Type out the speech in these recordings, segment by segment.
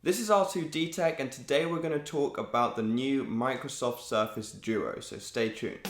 This is R2D Tech, and today we're going to talk about the new Microsoft Surface Duo, so stay tuned.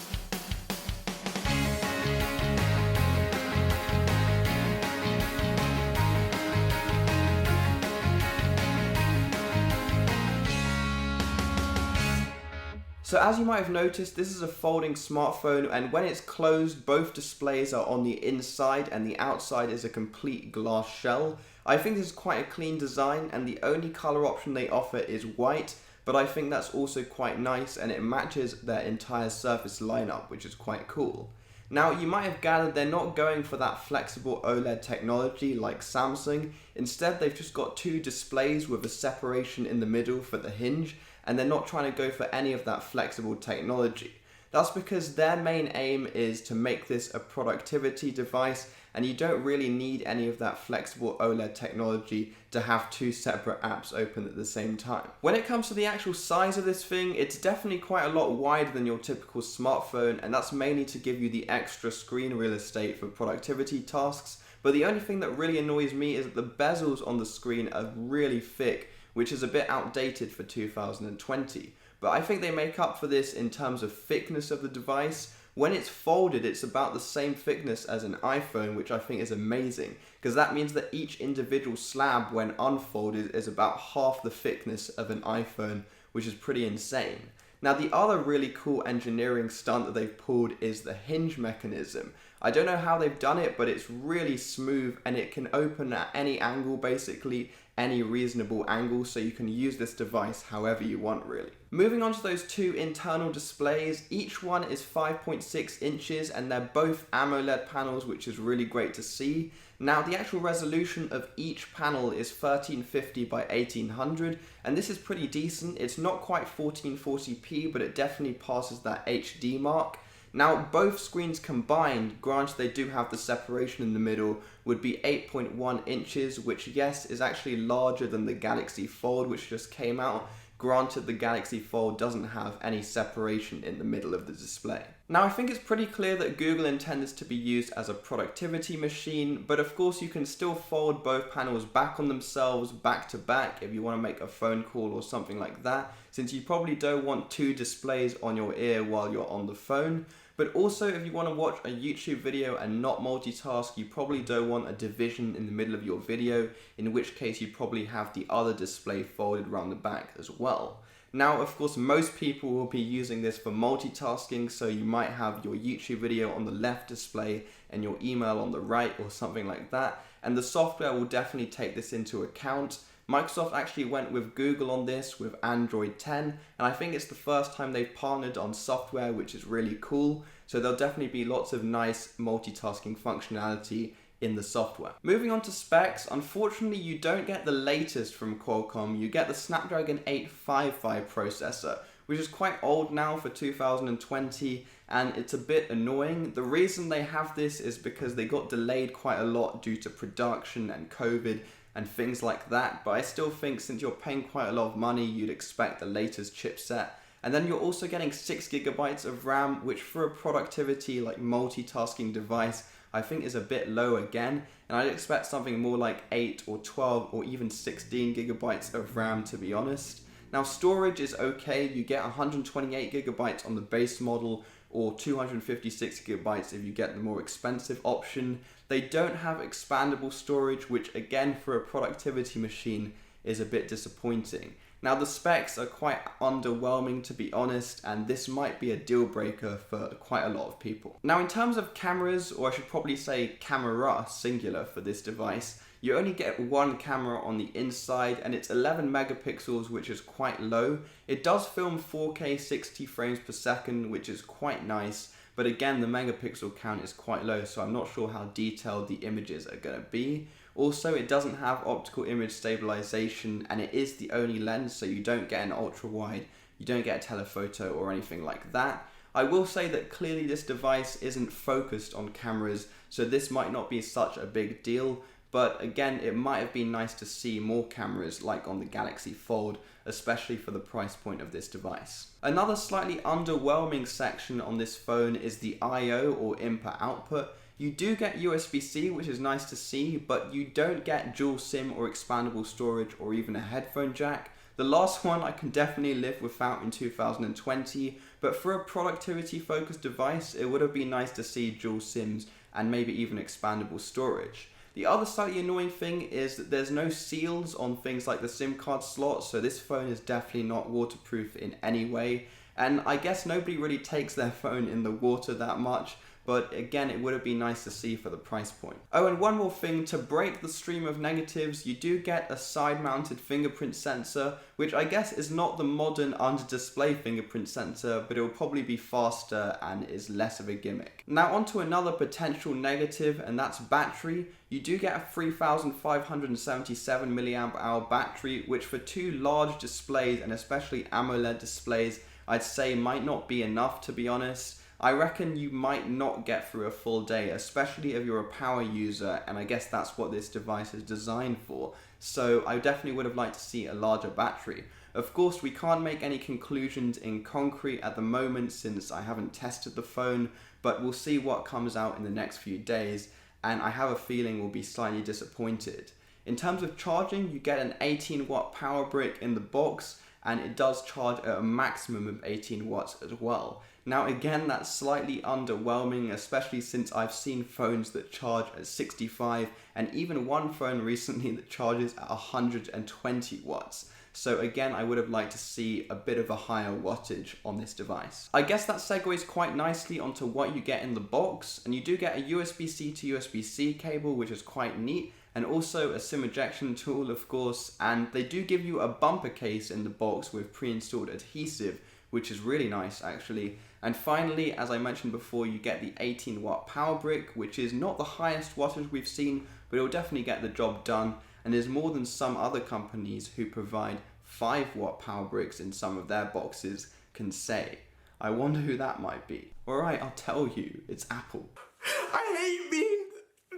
So as you might have noticed, this is a folding smartphone, and when it's closed, both displays are on the inside and the outside is a complete glass shell. I think this is quite a clean design, and the only color option they offer is white, but I think that's also quite nice and it matches their entire Surface lineup, which is quite cool. Now, you might have gathered they're not going for that flexible OLED technology like Samsung. Instead, they've just got two displays with a separation in the middle for the hinge, and they're not trying to go for any of that flexible technology. That's because their main aim is to make this a productivity device, and you don't really need any of that flexible OLED technology to have two separate apps open at the same time. When it comes to the actual size of this thing, it's definitely quite a lot wider than your typical smartphone, and that's mainly to give you the extra screen real estate for productivity tasks. But the only thing that really annoys me is that the bezels on the screen are really thick, which is a bit outdated for 2020. But I think they make up for this in terms of thickness of the device. When it's folded, it's about the same thickness as an iPhone, which I think is amazing, because that means that each individual slab, when unfolded, is about half the thickness of an iPhone, which is pretty insane. Now, the other really cool engineering stunt that they've pulled is the hinge mechanism. I don't know how they've done it, but it's really smooth and it can open at any angle, basically any reasonable angle, so you can use this device however you want, really. Moving on to those two internal displays, each one is 5.6 inches and they're both AMOLED panels, which is really great to see. Now, the actual resolution of each panel is 1350 by 1800, and this is pretty decent. It's not quite 1440p, but it definitely passes that HD mark. Now, both screens combined, granted they do have the separation in the middle, would be 8.1 inches, which, yes, is actually larger than the Galaxy Fold, which just came out. Granted, the Galaxy Fold doesn't have any separation in the middle of the display. Now, I think it's pretty clear that Google intends this to be used as a productivity machine, but of course you can still fold both panels back on themselves, back to back, if you want to make a phone call or something like that, since you probably don't want two displays on your ear while you're on the phone. But also, if you want to watch a YouTube video and not multitask, you probably don't want a division in the middle of your video, in which case you probably have the other display folded around the back as well. Now, of course, most people will be using this for multitasking, so you might have your YouTube video on the left display and your email on the right or something like that, and the software will definitely take this into account. Microsoft actually went with Google on this with Android 10, and I think it's the first time they've partnered on software, which is really cool. So there'll definitely be lots of nice multitasking functionality in the software. Moving on to specs, unfortunately you don't get the latest from Qualcomm, you get the Snapdragon 855 processor, which is quite old now for 2020, and it's a bit annoying. The reason they have this is because they got delayed quite a lot due to production and COVID and things like that, but I still think since you're paying quite a lot of money, you'd expect the latest chipset. And then you're also getting 6GB of RAM, which for a productivity like multitasking device, I think is a bit low again, and I'd expect something more like 8 or 12 or even 16GB of RAM, to be honest. Now, storage is okay, you get 128GB on the base model or 256GB if you get the more expensive option. They don't have expandable storage, which again for a productivity machine is a bit disappointing. Now, the specs are quite underwhelming, to be honest, and this might be a deal breaker for quite a lot of people. Now, in terms of cameras, or I should probably say camera singular for this device, you only get one camera on the inside and it's 11 megapixels, which is quite low. It does film 4K 60 frames per second, which is quite nice, but again, the megapixel count is quite low, so I'm not sure how detailed the images are going to be. Also, it doesn't have optical image stabilization, and it is the only lens, so you don't get an ultra wide, you don't get a telephoto or anything like that. I will say that clearly this device isn't focused on cameras, so this might not be such a big deal, but again, it might have been nice to see more cameras like on the Galaxy Fold, especially for the price point of this device. Another slightly underwhelming section on this phone is the I/O or input output. You do get USB-C, which is nice to see, but you don't get dual SIM or expandable storage or even a headphone jack. The last one I can definitely live without in 2020, but for a productivity focused device, it would have been nice to see dual SIMs and maybe even expandable storage. The other slightly annoying thing is that there's no seals on things like the SIM card slot, so this phone is definitely not waterproof in any way. And I guess nobody really takes their phone in the water that much, but again, it would have been nice to see for the price point. Oh, and one more thing, to break the stream of negatives, you do get a side-mounted fingerprint sensor, which I guess is not the modern under-display fingerprint sensor, but it will probably be faster and is less of a gimmick. Now onto another potential negative, and that's battery. You do get a 3577 mAh battery, which for two large displays, and especially AMOLED displays, I'd say might not be enough, to be honest. I reckon you might not get through a full day, especially if you're a power user, and I guess that's what this device is designed for. So I definitely would have liked to see a larger battery. Of course, we can't make any conclusions in concrete at the moment since I haven't tested the phone, but we'll see what comes out in the next few days, and I have a feeling we'll be slightly disappointed. In terms of charging, you get an 18-watt power brick in the box, and it does charge at a maximum of 18 watts as well. Now again, that's slightly underwhelming, especially since I've seen phones that charge at 65 and even one phone recently that charges at 120 watts. So again, I would have liked to see a bit of a higher wattage on this device. I guess that segues quite nicely onto what you get in the box, and you do get a USB-C to USB-C cable, which is quite neat, and also a SIM ejection tool, of course, and they do give you a bumper case in the box with pre-installed adhesive, which is really nice actually. And finally, as I mentioned before, you get the 18-watt power brick, which is not the highest wattage we've seen, but it will definitely get the job done, and is more than some other companies who provide 5-watt power bricks in some of their boxes can say. I wonder who that might be. Alright, I'll tell you, it's Apple. I hate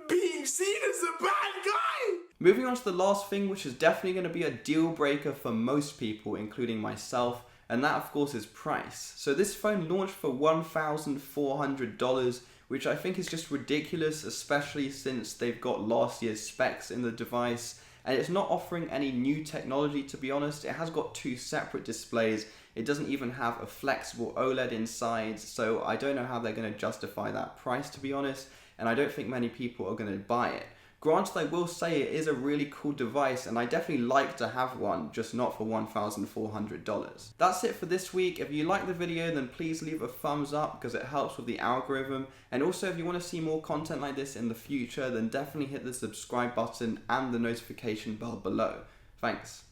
being seen as a bad guy! Moving on to the last thing, which is definitely going to be a deal breaker for most people, including myself, and that of course is price. So this phone launched for $1,400, which I think is just ridiculous, especially since they've got last year's specs in the device, and it's not offering any new technology, to be honest. It has got two separate displays. It doesn't even have a flexible OLED inside, so I don't know how they're going to justify that price, to be honest, and I don't think many people are going to buy it. Granted, I will say it is a really cool device, and I definitely like to have one, just not for $1,400. That's it for this week. If you like the video, then please leave a thumbs up because it helps with the algorithm. And also, if you want to see more content like this in the future, then definitely hit the subscribe button and the notification bell below. Thanks.